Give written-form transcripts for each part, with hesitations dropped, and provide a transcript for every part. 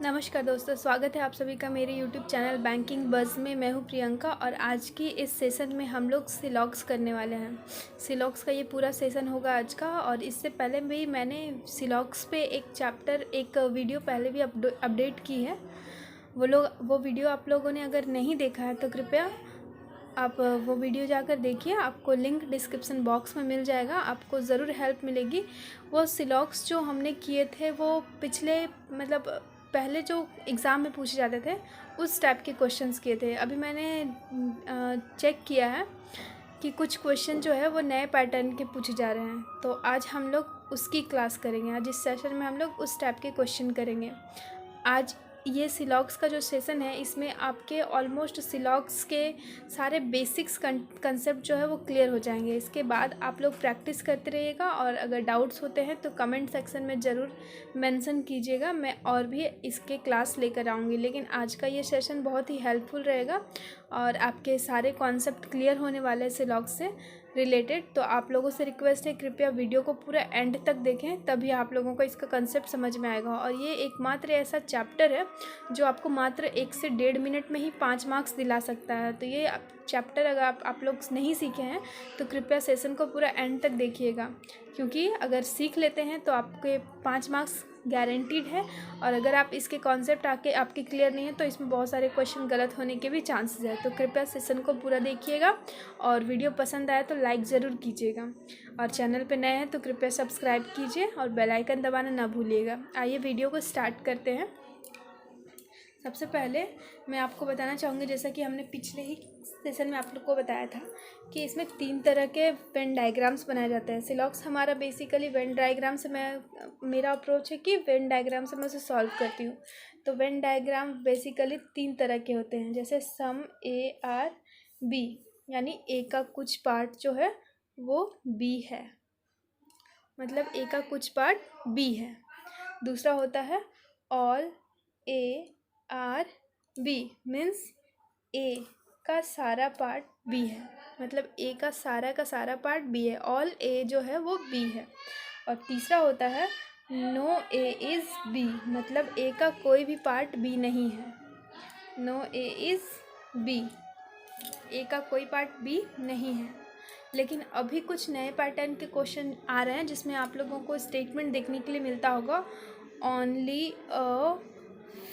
नमस्कार दोस्तों, स्वागत है आप सभी का मेरे YouTube चैनल बैंकिंग बज़ में। मैं हूँ प्रियंका और आज की इस सेशन में हम लोग सिलॉक्स करने वाले हैं। सिलॉक्स का ये पूरा सेशन होगा आज का। और इससे पहले भी मैंने सिलॉक्स पे एक वीडियो पहले भी अपडेट की है। वो वीडियो आप लोगों ने अगर नहीं देखा है तो कृपया आप वो वीडियो जाकर देखिए। आपको लिंक डिस्क्रिप्शन बॉक्स में मिल जाएगा, आपको ज़रूर हेल्प मिलेगी। वो सिलॉक्स जो हमने किए थे वो पिछले पहले जो एग्ज़ाम में पूछे जाते थे उस टाइप के क्वेश्चंस किए थे। अभी मैंने चेक किया है कि कुछ क्वेश्चन जो है वो नए पैटर्न के पूछे जा रहे हैं, तो आज हम लोग उसकी क्लास करेंगे। आज इस सेशन में हम लोग उस टाइप के क्वेश्चन करेंगे। आज ये सिलॉक्स का जो सेशन है इसमें आपके ऑलमोस्ट सिलॉक्स के सारे बेसिक्स कंसेप्ट जो है वो क्लियर हो जाएंगे। इसके बाद आप लोग प्रैक्टिस करते रहिएगा और अगर डाउट्स होते हैं तो कमेंट सेक्शन में ज़रूर मेंशन कीजिएगा। मैं और भी इसके क्लास लेकर आऊँगी, लेकिन आज का ये सेशन बहुत ही हेल्पफुल रहेगा और आपके सारे कॉन्सेप्ट क्लियर होने वाले हैं सिलॉक्स से रिलेटेड। तो आप लोगों से रिक्वेस्ट है, कृपया वीडियो को पूरा एंड तक देखें, तभी आप लोगों को इसका कंसेप्ट समझ में आएगा। और ये एकमात्र ऐसा चैप्टर है जो आपको मात्र 1 से 1.5 मिनट में ही 5 मार्क्स दिला सकता है। तो ये चैप्टर अगर आप लोग नहीं सीखे हैं तो कृपया सेशन को पूरा एंड तक देखिएगा, क्योंकि अगर सीख लेते हैं तो आपके 5 मार्क्स गारंटीड है। और अगर आप इसके कॉन्सेप्ट आपके क्लियर नहीं है तो इसमें बहुत सारे क्वेश्चन गलत होने के भी चांसेस है। तो कृपया सेशन को पूरा देखिएगा और वीडियो पसंद आए तो लाइक ज़रूर कीजिएगा। और चैनल पे नए हैं तो कृपया सब्सक्राइब कीजिए और बेल आइकन दबाना ना भूलिएगा। आइए वीडियो को स्टार्ट करते हैं। सबसे पहले मैं आपको बताना चाहूँगी, जैसा कि हमने पिछले ही सेशन में आप लोग को बताया था कि इसमें 3 तरह के वेन डायग्राम्स बनाए जाते हैं। सिलॉक्स हमारा बेसिकली वेन डायग्राम से मेरा अप्रोच है कि वेन डायग्राम से मैं उसे सॉल्व करती हूँ। तो वेन डायग्राम बेसिकली 3 तरह के होते हैं, जैसे सम ए आर बी, यानी ए का कुछ पार्ट जो है वो बी है, मतलब ए का कुछ पार्ट बी है। दूसरा होता है all A are B, means A का सारा पार्ट बी है, मतलब ए का सारा पार्ट बी है, ऑल ए जो है वो बी है। और तीसरा होता है नो ए इज़ बी, मतलब ए का कोई भी पार्ट बी नहीं है। नो ए इज़ बी, ए का कोई पार्ट बी नहीं है। लेकिन अभी कुछ नए पैटर्न के क्वेश्चन आ रहे हैं जिसमें आप लोगों को स्टेटमेंट देखने के लिए मिलता होगा only a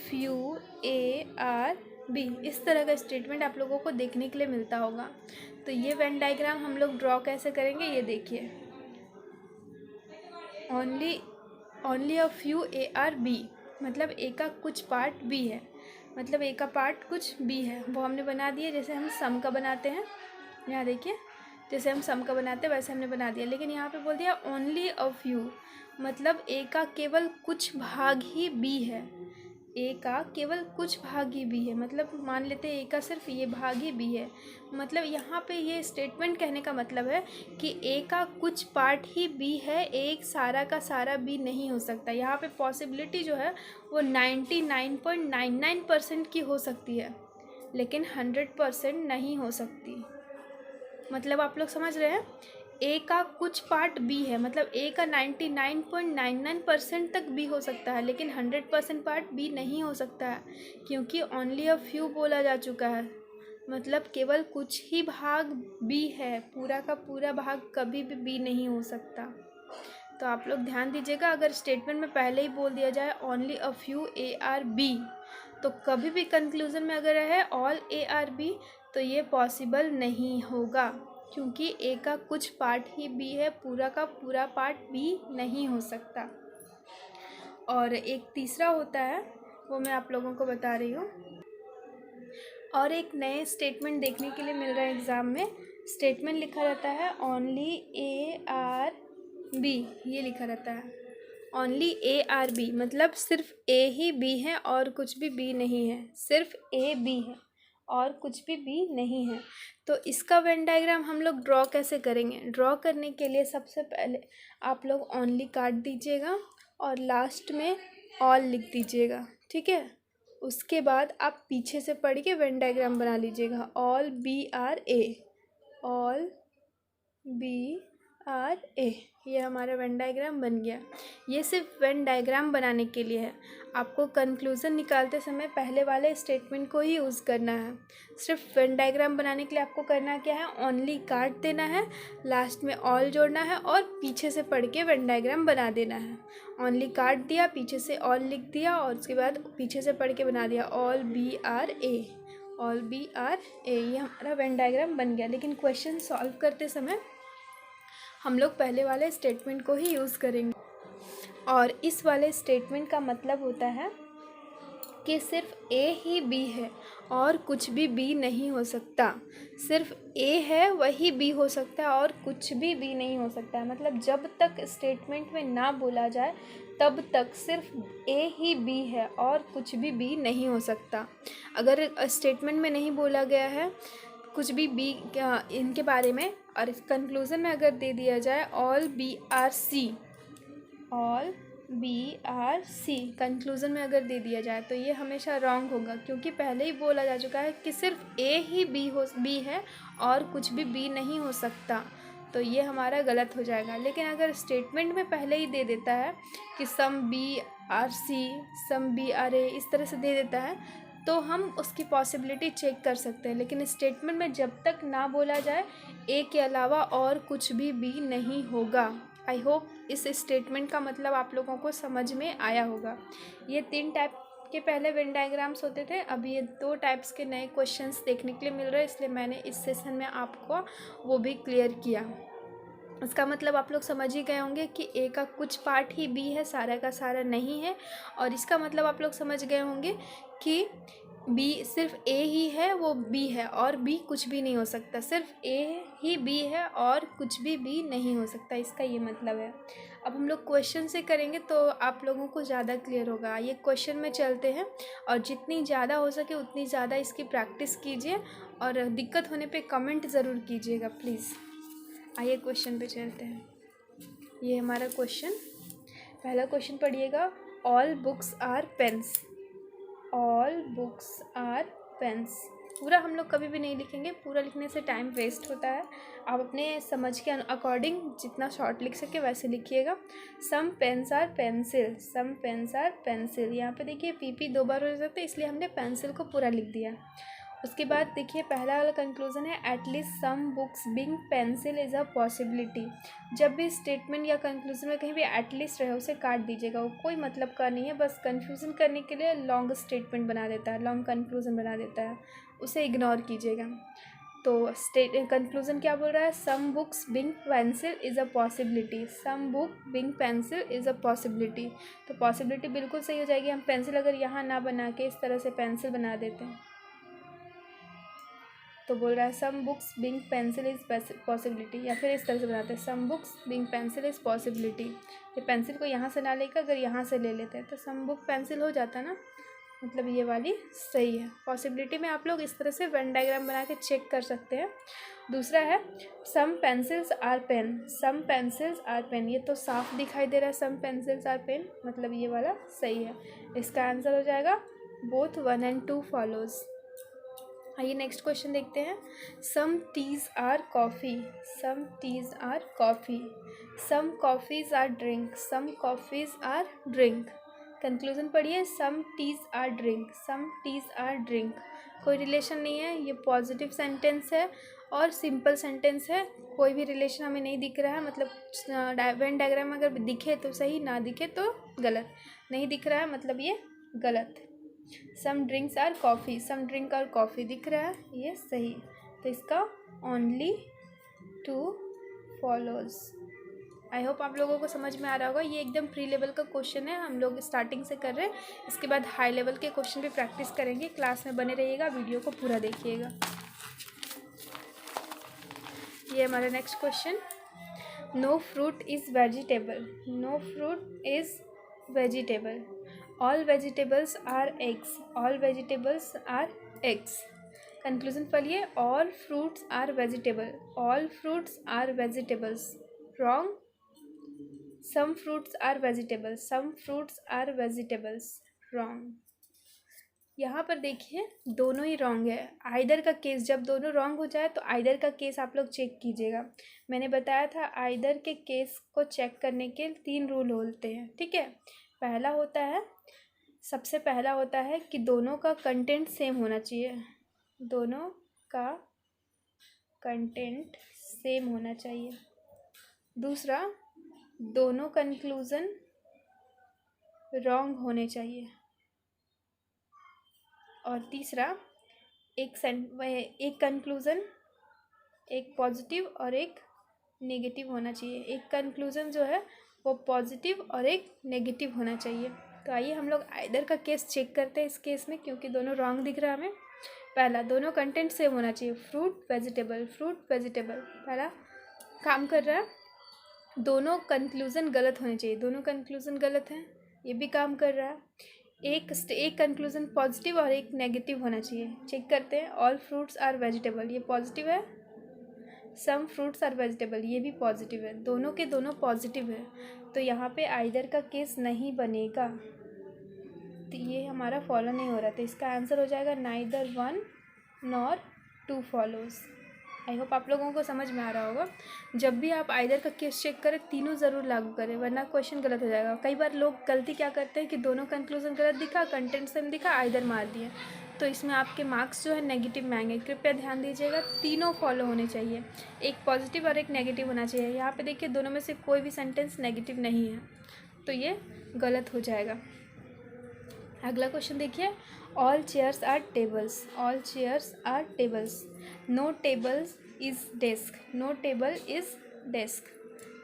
few A are B, इस तरह का स्टेटमेंट आप लोगों को देखने के लिए मिलता होगा। तो ये वेन डायग्राम हम लोग ड्रॉ कैसे करेंगे ये देखिए। Only a few A are B, मतलब ए का कुछ पार्ट बी है, मतलब ए का पार्ट कुछ बी है, वो हमने बना दिया जैसे हम सम का बनाते हैं। यहाँ देखिए, जैसे हम सम का बनाते हैं वैसे हमने बना दिया, लेकिन यहाँ पे बोल दिया ओनली अ फ्यू, मतलब ए का केवल कुछ भाग ही बी है। ए का केवल कुछ भाग ही बी है, मतलब मान लेते हैं ए का सिर्फ ये भाग ही बी है। मतलब यहाँ पे ये स्टेटमेंट कहने का मतलब है कि ए का कुछ पार्ट ही बी है, एक सारा का सारा बी नहीं हो सकता। यहाँ पे पॉसिबिलिटी जो है वो 99.99% की हो सकती है, लेकिन 100% नहीं हो सकती। मतलब आप लोग समझ रहे हैं, ए का कुछ पार्ट बी है, मतलब ए का 99.99% तक बी हो सकता है, लेकिन 100% पार्ट बी नहीं हो सकता है, क्योंकि ओनली अ फ्यू बोला जा चुका है, मतलब केवल कुछ ही भाग बी है, पूरा का पूरा भाग कभी भी बी नहीं हो सकता। तो आप लोग ध्यान दीजिएगा, अगर स्टेटमेंट में पहले ही बोल दिया जाए only a few A are B, तो कभी भी कंक्लूजन में अगर है ऑल ए आर बी तो ये पॉसिबल नहीं होगा, क्योंकि ए का कुछ पार्ट ही बी है, पूरा का पूरा पार्ट बी नहीं हो सकता। और एक तीसरा होता है, वो मैं आप लोगों को बता रही हूँ। और एक नए स्टेटमेंट देखने के लिए मिल रहा है एग्ज़ाम में, स्टेटमेंट लिखा रहता है ओनली ए आर बी, ये लिखा रहता है ओनली ए आर बी, मतलब सिर्फ ए ही बी है और कुछ भी बी नहीं है, सिर्फ ए बी है और कुछ भी बी नहीं है। तो इसका वेन डायग्राम हम लोग ड्रॉ कैसे करेंगे? ड्रॉ करने के लिए सबसे पहले आप लोग ओनली काट दीजिएगा और लास्ट में ऑल लिख दीजिएगा, ठीक है। उसके बाद आप पीछे से पढ़ के वेन डायग्राम बना लीजिएगा, all B are A, all B are A, ये हमारा वेन डायग्राम बन गया। ये सिर्फ वेन डायग्राम बनाने के लिए है। आपको कंक्लूज़न निकालते समय पहले वाले स्टेटमेंट को ही यूज़ करना है। सिर्फ वेन डायग्राम बनाने के लिए आपको करना क्या है, ओनली काट देना है, लास्ट में ऑल जोड़ना है और पीछे से पढ़ के वेन डायग्राम बना देना है। ओनली काट दिया, पीछे से ऑल लिख दिया और उसके बाद पीछे से पढ़ के बना दिया all B are A, all B are A, ये हमारा वेन डायग्राम बन गया। लेकिन क्वेश्चन सॉल्व करते समय हम लोग पहले वाले स्टेटमेंट को ही यूज़ करेंगे और इस वाले स्टेटमेंट का मतलब होता है कि सिर्फ ए ही बी है और कुछ भी बी नहीं हो सकता। सिर्फ ए है वही बी हो सकता है और कुछ भी बी नहीं हो सकता है। मतलब जब तक स्टेटमेंट में ना बोला जाए तब तक सिर्फ ए ही बी है और कुछ भी बी नहीं हो सकता। अगर स्टेटमेंट में नहीं बोला गया है कुछ भी बी इनके बारे में और कंक्लूज़न में अगर दे दिया जाए all B are C, all B are C conclusion में अगर दे दिया जाए तो ये हमेशा रॉन्ग होगा, क्योंकि पहले ही बोला जा चुका है कि सिर्फ ए ही बी है और कुछ भी बी नहीं हो सकता, तो ये हमारा गलत हो जाएगा। लेकिन अगर स्टेटमेंट में पहले ही दे देता है कि some B are C, some B are A, इस तरह से दे देता है तो हम उसकी पॉसिबिलिटी चेक कर सकते हैं। लेकिन स्टेटमेंट में जब तक ना बोला जाए ए के अलावा और कुछ भी बी नहीं होगा। आई होप इस स्टेटमेंट का मतलब आप लोगों को समझ में आया होगा। ये 3 टाइप के पहले वेन डायग्राम्स होते थे, अब ये 2 टाइप्स के नए क्वेश्चंस देखने के लिए मिल रहे हैं, इसलिए मैंने इस सेशन में आपको वो भी क्लियर किया। इसका मतलब आप लोग समझ ही गए होंगे कि ए का कुछ पार्ट ही बी है, सारा का सारा नहीं है। और इसका मतलब आप लोग समझ गए होंगे कि बी सिर्फ ए ही है, वो बी है और बी कुछ भी नहीं हो सकता। सिर्फ ए ही बी है और कुछ भी बी नहीं हो सकता, इसका ये मतलब है। अब हम लोग क्वेश्चन से करेंगे तो आप लोगों को ज़्यादा क्लियर होगा। ये क्वेश्चन में चलते हैं और जितनी ज़्यादा हो सके उतनी ज़्यादा इसकी प्रैक्टिस कीजिए और दिक्कत होने पे कमेंट ज़रूर कीजिएगा प्लीज़। आइए क्वेश्चन पे चलते हैं। ये हमारा क्वेश्चन, पहला क्वेश्चन पढ़िएगा, all books are pens, all books are pens. पूरा हम लोग कभी भी नहीं लिखेंगे, पूरा लिखने से टाइम वेस्ट होता है। आप अपने समझ के अकॉर्डिंग जितना शॉर्ट लिख सके वैसे लिखिएगा। Some pens are pencil, some pens are pencil, यहाँ पे देखिए पीपी 2 बार हो जाता है इसलिए हमने पेंसिल को पूरा लिख दिया। उसके बाद देखिए पहला वाला कंक्लूजन है at least some books being pencil is a possibility. जब भी स्टेटमेंट या कंक्लूजन में कहीं भी एटलीस्ट रहे उसे काट दीजिएगा, वो कोई मतलब का नहीं है, बस कंफ्यूजन करने के लिए लॉन्ग स्टेटमेंट बना देता है, लॉन्ग कंक्लूजन बना देता है, उसे इग्नोर कीजिएगा। तो कंक्लूजन क्या बोल रहा है, some books being pencil is a possibility, some book being pencil is a possibility. तो पॉसिबिलिटी बिल्कुल सही हो जाएगी। हम पेंसिल अगर यहाँ ना बना के इस तरह से पेंसिल बना देते हैं तो बोल रहा है some books being pencil is possibility, या फिर इस तरह से बनाते हैं some books being pencil is possibility. ये पेंसिल को यहाँ से ना लेकर अगर यहाँ से ले लेते हैं तो सम बुक पेंसिल हो जाता है ना, मतलब ये वाली सही है। पॉसिबिलिटी में आप लोग इस तरह से वेन डायग्राम बना के चेक कर सकते हैं। दूसरा है some pencils are pen, some pencils are pen, ये तो साफ दिखाई दे रहा है सम पेंसिल्स आर पेन, मतलब ये वाला सही है। इसका आंसर हो जाएगा बोथ 1 and 2 फॉलोज। आइए नेक्स्ट क्वेश्चन देखते हैं, some teas are coffee, some teas are coffee, some coffees are drink, some coffees are drink. Conclusion पढ़िए, some teas are drink, some teas are drink, कोई relation नहीं है, ये positive sentence है और सिंपल सेंटेंस है, कोई भी रिलेशन हमें नहीं दिख रहा है। मतलब वेन डायग्राम अगर दिखे तो सही, ना दिखे तो गलत, नहीं दिख रहा है मतलब ये गलत। Some drinks are coffee, some drink और कॉफ़ी दिख रहा है, ये सही, तो इसका ओनली 2 फॉलोज। आई होप आप लोगों को समझ में आ रहा होगा। ये एकदम प्री लेवल का क्वेश्चन है, हम लोग स्टार्टिंग से कर रहे हैं, इसके बाद हाई लेवल के क्वेश्चन भी प्रैक्टिस करेंगे। क्लास में बने रहिएगा, वीडियो को पूरा देखिएगा। ये हमारा next question, no fruit is vegetable, no fruit is vegetable, all vegetables are eggs, all vegetables are eggs. Conclusion पढ़िए, all fruits are vegetable, all fruits are vegetables, wrong. Some fruits are vegetables, some fruits are vegetables, wrong. यहाँ पर देखिए दोनों ही wrong है। Either का केस, जब दोनों रॉन्ग हो जाए तो आइदर का केस आप लोग चेक कीजिएगा। मैंने बताया था आइदर के केस को चेक करने के 3 रूल होते हैं, ठीक है। पहला होता है, सबसे पहला होता है कि दोनों का कंटेंट सेम होना चाहिए, दोनों का कंटेंट सेम होना चाहिए। दूसरा, दोनों कंक्लूज़न रॉन्ग होने चाहिए। और तीसरा, एक कंक्लूज़न एक पॉजिटिव और एक नेगेटिव होना चाहिए। एक कंक्लूज़न जो है वो पॉजिटिव और एक नेगेटिव होना चाहिए। तो आइए हम लोग आइदर का केस चेक करते हैं इस केस में, क्योंकि दोनों रॉन्ग दिख रहा है हमें। पहला, दोनों कंटेंट सेम होना चाहिए, फ्रूट वेजिटेबल, फ्रूट वेजिटेबल, पहला काम कर रहा है। दोनों कंक्लूज़न गलत होने चाहिए, दोनों कंक्लूज़न गलत हैं, ये भी काम कर रहा है। एक कंक्लूज़न पॉजिटिव और एक नेगेटिव होना चाहिए। चेक करते हैं, ऑल फ्रूट्स आर वेजिटेबल, ये पॉजिटिव है। सम फ्रूट्स आर वेजिटेबल, ये भी पॉजिटिव है, दोनों के दोनों पॉजिटिव है। तो यहाँ पे आइदर का केस नहीं बनेगा, तो ये हमारा फॉलो नहीं हो रहा। तो इसका आंसर हो जाएगा neither one nor two follows. I hope आप लोगों को समझ में आ रहा होगा। जब भी आप आइदर का केस चेक करें, तीनों ज़रूर लागू करें, वरना क्वेश्चन गलत हो जाएगा। कई बार लोग गलती क्या करते हैं कि दोनों कंक्लूजन गलत दिखा, कंटेंट सेम दिखा, आइदर मार दिए, तो इसमें आपके मार्क्स जो है नेगेटिव में आएंगे। कृपया ध्यान दीजिएगा, तीनों फॉलो होने चाहिए, एक पॉजिटिव और एक नेगेटिव होना चाहिए। यहाँ पे देखिए दोनों में से कोई भी सेंटेंस नेगेटिव नहीं है, तो ये गलत हो जाएगा। अगला क्वेश्चन देखिए, all chairs are tables, all chairs are tables, no tables is desk, no table is desk.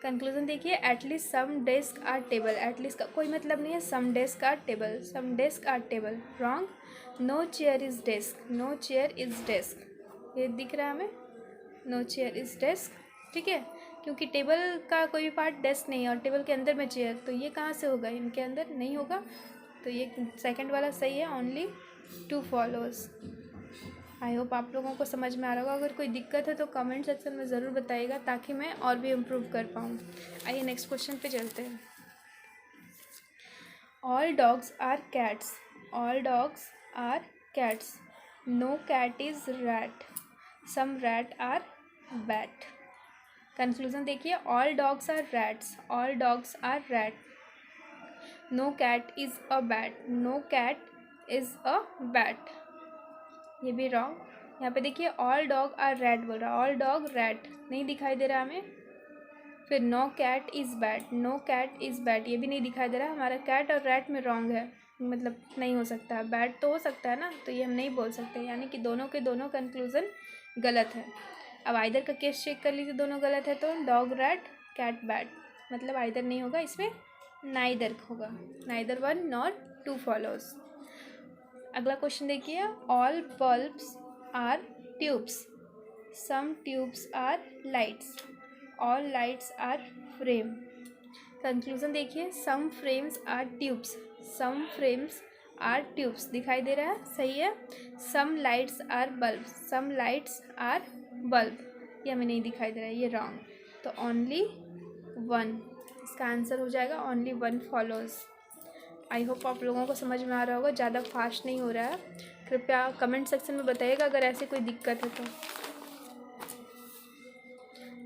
Conclusion देखिए, at least some desk are table, at least का कोई मतलब नहीं है, some desk are table, some desk are table, wrong. No chair is desk, no chair is desk, ये दिख रहा है हमें, नो चेयर इज डेस्क, ठीक है। क्योंकि टेबल का कोई भी पार्ट डेस्क नहीं है और टेबल के अंदर में चेयर, तो ये कहाँ से होगा, इनके अंदर नहीं होगा। तो ये सेकंड वाला सही है, only two follows. I hope आप लोगों को समझ में आ रहा होगा। अगर कोई दिक्कत है तो कमेंट सेक्शन में ज़रूर बताइएगा, ताकि मैं और भी इम्प्रूव कर पाऊँ। आइए नेक्स्ट क्वेश्चन पे चलते हैं। All dogs are cats, all dogs are cats, no cat is rat, some rat are bat. Conclusion देखिए, all dogs are rats, all dogs are rat, no cat is a bat, no cat is a bat, ये भी wrong. यहाँ पे देखिए all dog are rat बोल रहा है, all dog rat नहीं दिखाई दे रहा हमें। फिर no cat is bat, no cat is bat, ये भी नहीं दिखाई दे रहा। हमारा कैट और रैट में रॉन्ग है, मतलब नहीं हो सकता है, बैट तो हो सकता है ना, तो ये हम नहीं बोल सकते, यानी कि दोनों के दोनों कंक्लूज़न गलत है। अब आइदर का केस चेक कर लीजिए, दोनों गलत है, तो डॉग रैट कैट बैट, मतलब आइदर नहीं होगा, इसमें नाइदर होगा, neither one nor two follows. अगला क्वेश्चन देखिए, all bulbs are tubes, some tubes are lights, all lights are frame. Conclusion देखिए, some frames are tubes, some frames are tubes दिखाई दे रहा है, सही है। Some lights are bulb, some lights are bulb, ये हमें नहीं दिखाई दे रहा है, ये रॉन्ग। तो ओनली वन, इसका आंसर हो जाएगा only one follows. I hope आप लोगों को समझ में आ रहा होगा, ज़्यादा फास्ट नहीं हो रहा है। कृपया कमेंट सेक्शन में बताइएगा अगर ऐसी कोई दिक्कत है तो।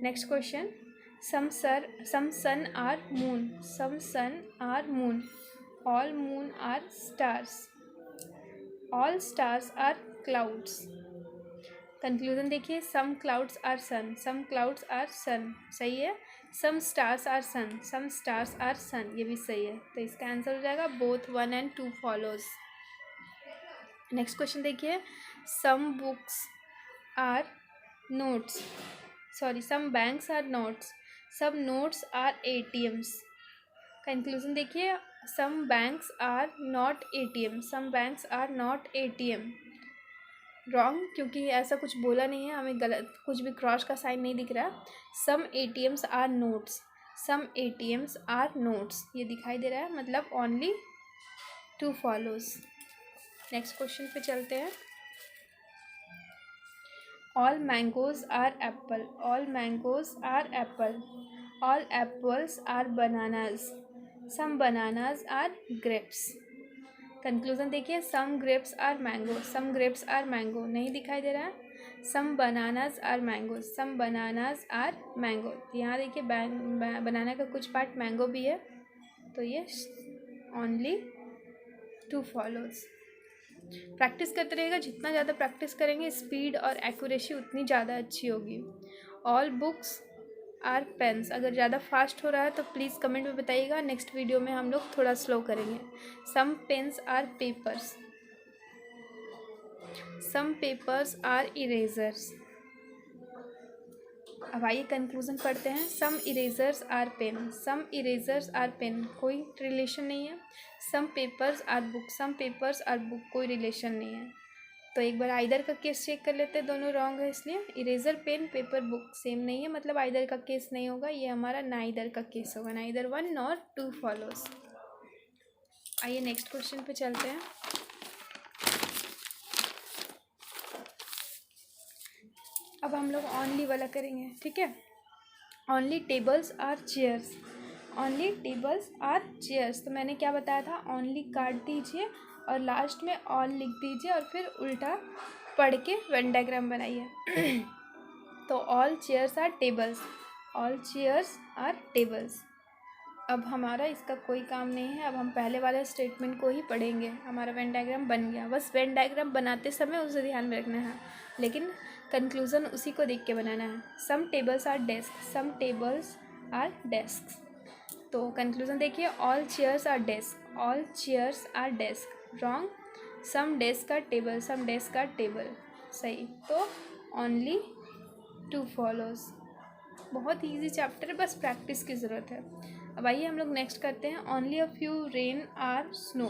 Next question, some sun are moon, some sun are moon, all moon are stars, all stars are clouds. Conclusion देखिए, some clouds are sun, some clouds are sun, सही है। Some stars are sun, some stars are sun, ये भी सही है। तो इसका answer हो जाएगा both one and two follows. Next question देखिए, some books are notes, sorry some banks are notes, some notes are ATMs। Conclusion देखिए, some banks are not ATM, some banks are not ATM, wrong, क्योंकि ऐसा कुछ बोला नहीं है, हमें गलत कुछ भी क्रॉस का साइन नहीं दिख रहा। Some ATMs are notes, some ATMs are notes, ये दिखाई दे रहा है, मतलब only two follows. Next question पे चलते हैं, all mangoes are apple, all mangoes are apple, all apples are bananas, some bananas are grapes. Conclusion देखिए, some grapes are mango, some grapes are mango नहीं दिखाई दे रहा है। Some bananas are mango, some bananas are mango. यहाँ देखिए बनाना का कुछ पार्ट मैंगो भी है, तो ये ओनली टू फॉलोज। प्रैक्टिस करते रहेगा, जितना ज़्यादा प्रैक्टिस करेंगे स्पीड और एक्यूरेसी उतनी ज़्यादा अच्छी होगी। ऑल बुक्स आर पेन्स, अगर ज़्यादा फास्ट हो रहा है तो प्लीज़ कमेंट में बताइएगा, नेक्स्ट वीडियो में हम लोग थोड़ा स्लो करेंगे। Some pens are papers, some papers are erasers. अब आइए कंक्लूजन पढ़ते हैं। Some erasers are pen, some erasers are pen, कोई रिलेशन नहीं है। Some papers are book, some papers are book, कोई रिलेशन नहीं है। तो एक बार आइदर का केस चेक कर लेते हैं, दोनों रॉन्ग है इसलिए। Eraser pen paper book same नहीं है, मतलब आइदर का केस नहीं होगा, ये हमारा नाइदर का केस होगा, neither one nor two follows. आइए नेक्स्ट क्वेश्चन पे चलते हैं। अब हम लोग ओनली वाला करेंगे, ठीक है। Only tables are chairs, only tables are chairs. तो मैंने क्या बताया था, ओनली काट दीजिए और लास्ट में ऑल लिख दीजिए और फिर उल्टा पढ़ के वेन डायग्राम बनाइए। तो all chairs are tables, all chairs are tables. अब हमारा इसका कोई काम नहीं है, अब हम पहले वाले स्टेटमेंट को ही पढ़ेंगे। हमारा वेन डायग्राम बन गया, बस वेन डायग्राम बनाते समय उसे ध्यान में रखना है, लेकिन कंक्लूज़न उसी को देख के बनाना है। Some tables are desk, some tables are desk. तो कंक्लूज़न देखिए, all chairs are desk, all chairs are desk, wrong. Some desk are table, some desk are table, सही। तो ओनली टू फॉलोज। बहुत ईजी चैप्टर है, बस practice की ज़रूरत है। अब आइए हम लोग नेक्स्ट करते हैं। Only a few rain are snow,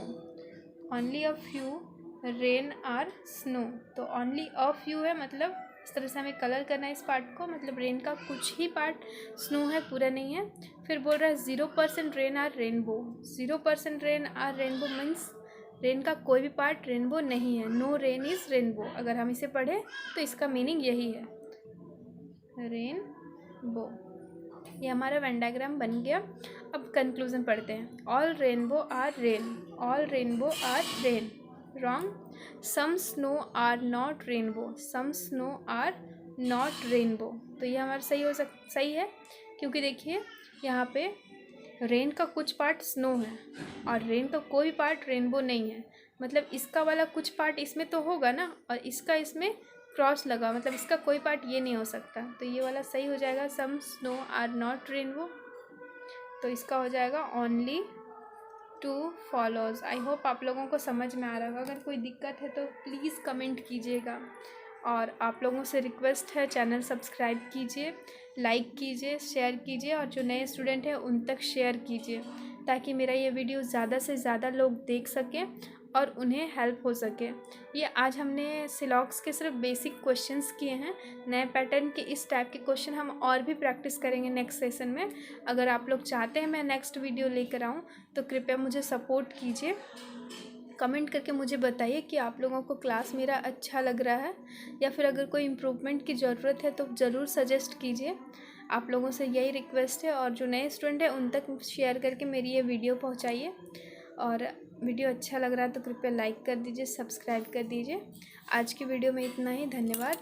only a few rain are snow. तो ओनली अ फ्यू है, मतलब इस तरह से हमें कलर करना है इस पार्ट को, मतलब रेन का कुछ ही पार्ट स्नो है, पूरा नहीं है। फिर बोल रहा है 0% rain are rainbow, 0% rain are rainbow means rain का कोई भी पार्ट रेनबो नहीं है, नो रेन इज़ रेनबो। अगर हम इसे पढ़ें तो इसका मीनिंग यही है, रेनबो। ये हमारा वेन डायग्राम बन गया। अब कंक्लूजन पढ़ते हैं। All rainbow are rain, all rainbow are rain, wrong. Some snow are not rainbow, some snow are not rainbow. तो ये हमारा सही है, क्योंकि देखिए यहाँ पे रेन का कुछ पार्ट स्नो है और रेन का कोई पार्ट रेनबो नहीं है, मतलब इसका वाला कुछ पार्ट इसमें तो होगा ना, और इसका इसमें क्रॉस लगा, मतलब इसका कोई पार्ट ये नहीं हो सकता। तो ये वाला सही हो जाएगा, सम स्नो आर नॉट रेनबो। तो इसका हो जाएगा only two follows. I hope आप लोगों को समझ में आ रहा होगा। अगर कोई दिक्कत है तो प्लीज़ कमेंट कीजिएगा, और आप लोगों से रिक्वेस्ट है चैनल सब्सक्राइब कीजिए, लाइक कीजिए, शेयर कीजिए, और जो नए स्टूडेंट हैं उन तक शेयर कीजिए, ताकि मेरा ये वीडियो ज़्यादा से ज़्यादा लोग देख सकें और उन्हें हेल्प हो सके। ये आज हमने सिलॉक्स के सिर्फ बेसिक क्वेश्चंस किए हैं, नए पैटर्न के इस टाइप के क्वेश्चन हम और भी प्रैक्टिस करेंगे नेक्स्ट सेशन में। अगर आप लोग चाहते हैं मैं नेक्स्ट वीडियो लेकर आऊँ तो कृपया मुझे सपोर्ट कीजिए, कमेंट करके मुझे बताइए कि आप लोगों को क्लास मेरा अच्छा लग रहा है, या फिर अगर कोई इम्प्रूवमेंट की ज़रूरत है तो ज़रूर सजेस्ट कीजिए। आप लोगों से यही रिक्वेस्ट है, और जो नए स्टूडेंट हैं उन तक शेयर करके मेरी ये वीडियो पहुंचाइए। और वीडियो अच्छा लग रहा है तो कृपया लाइक कर दीजिए, सब्सक्राइब कर दीजिए। आज की वीडियो में इतना ही, धन्यवाद।